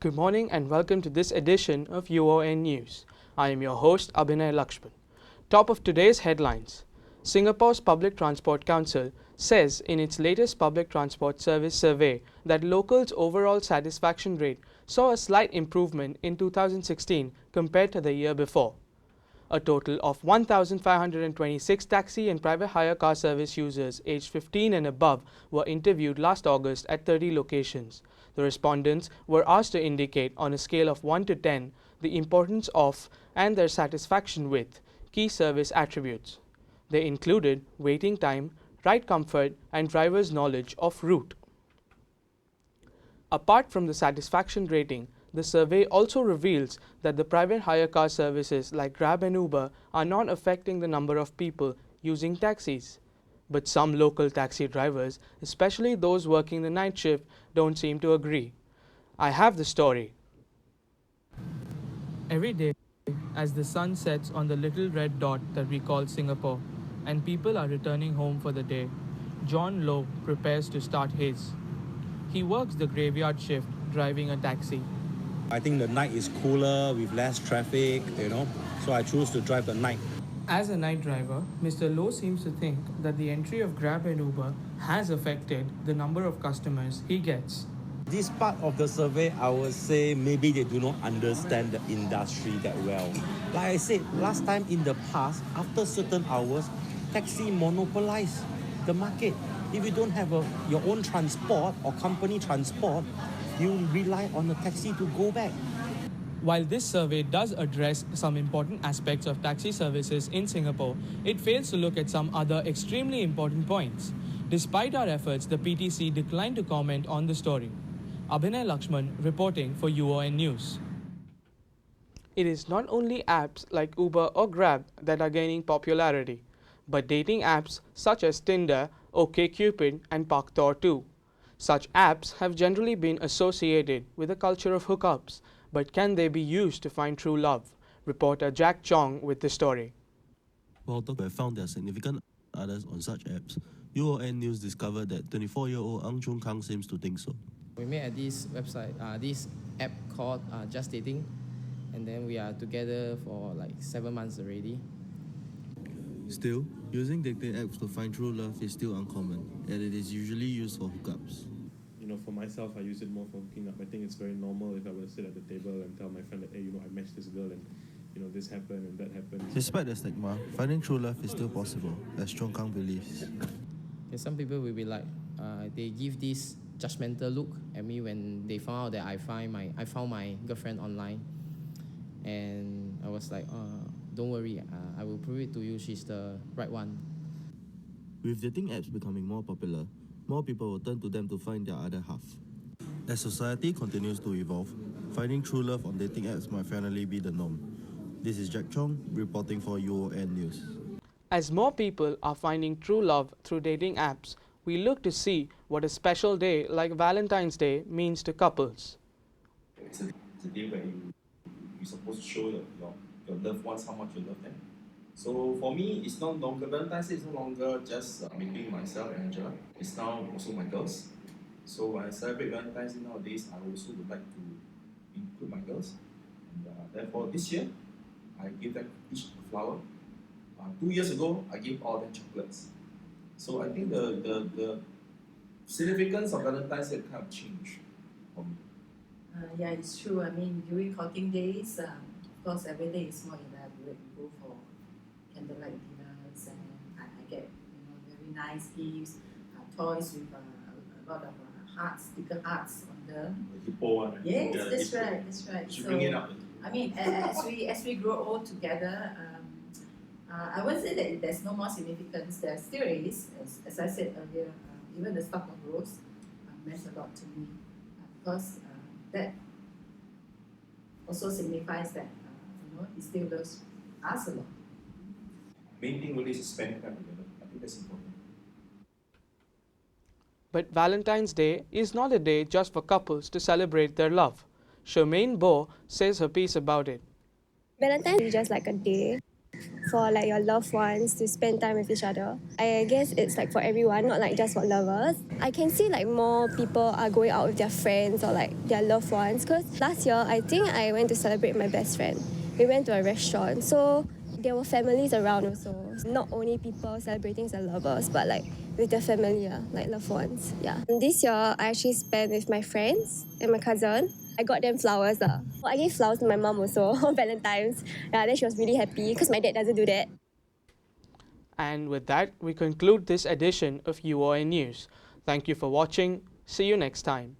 Good morning and welcome to this edition of UON News. I am your host Abhinay Lakshman. Top of today's headlines. Singapore's Public Transport Council says in its latest public transport service survey that locals' overall satisfaction rate saw a slight improvement in 2016 compared to the year before. A total of 1,526 taxi and private hire car service users aged 15 and above were interviewed last August at 30 locations. The respondents were asked to indicate on a scale of 1 to 10 the importance of and their satisfaction with key service attributes. They included waiting time, ride comfort, and driver's knowledge of route. Apart from the satisfaction rating, the survey also reveals that the private hire car services like Grab and Uber are not affecting the number of people using taxis. But some local taxi drivers, especially those working the night shift, don't seem to agree. I have the story. Every day, as the sun sets on the little red dot that we call Singapore, and people are returning home for the day, John Lowe prepares to start his. He works the graveyard shift driving a taxi. I think the night is cooler with less traffic, so I choose to drive the night. As a night driver, Mr. Lowe seems to think that the entry of Grab and Uber has affected the number of customers he gets. This part of the survey, I would say maybe they do not understand the industry that well. Like I said, last time in the past, after certain hours, taxi monopolize the market. If you don't have your own transport or company transport, you rely on a taxi to go back. While this survey does address some important aspects of taxi services in Singapore, it fails to look at some other extremely important points. Despite our efforts, the PTC declined to comment on the story. Abhinay Lakshman reporting for UON News. It is not only apps like Uber or Grab that are gaining popularity, but dating apps such as Tinder, OkCupid, and Paktor too. Such apps have generally been associated with a culture of hookups, but can they be used to find true love? Reporter Jack Chong with the story. While those who have found their significant others on such apps, UON News discovered that 24-year-old Ang Chung Kang seems to think so. We met at this website, this app called Just Dating, and then we are together for like 7 months already. Still, using dating apps to find true love is still uncommon, and it is usually used for hookups. For myself, I use it more for hooking up. I think it's very normal if I were to sit at the table and tell my friend that, hey, I met this girl and, this happened and that happened. Despite the stigma, finding true love is still possible, as Chung Kang believes. And some people will be like, they give this judgmental look at me when they found out that I found my girlfriend online, and I was like, don't worry, I will prove it to you. She's the right one. With dating apps becoming more popular, more people will turn to them to find their other half. As society continues to evolve, finding true love on dating apps might finally be the norm. This is Jack Chong reporting for UON News. As more people are finding true love through dating apps, we look to see what a special day like Valentine's Day means to couples. It's a day where you're supposed to show your loved ones how much you love them. So for me, it's no longer, Valentine's Day is no longer just between myself and Angela. It's now also my girls. So when I celebrate Valentine's Day nowadays, I also would like to include my girls. And therefore, this year, I give them each a flower. 2 years ago, I gave all them chocolates. So I think the significance of Valentine's Day kind of changed for me. Yeah, it's true. I mean, during courting days, of course, every day is more elaborate. We go for candlelight dinners, and I get very nice gifts, toys with a lot of hearts, sticker hearts on them. The hippo one. Right? Yes, Yeah, that's hippo. right. That's right. Should So, bring it up. I mean, as we grow old together, I won't say that there's no more significance. There still is, as I said earlier. Even the stock of rose meant a lot to me because that also signifies that he still loves us a lot. Main thing really is spending time together. I think that's important. But Valentine's Day is not a day just for couples to celebrate their love. Charmaine Bo says her piece about it. Valentine's is just like a day for like your loved ones to spend time with each other. I guess it's like for everyone, not like just for lovers. I can see like more people are going out with their friends or like their loved ones, because last year I think I went to celebrate my best friend. We went to a restaurant, so there were families around also. Not only people celebrating as lovers, but like with their family, like loved ones. Yeah. And this year I actually spent with my friends and my cousin. I got them flowers. I gave flowers to my mom also on Valentine's. Yeah, then she was really happy because my dad doesn't do that. And with that, we conclude this edition of UON News. Thank you for watching. See you next time.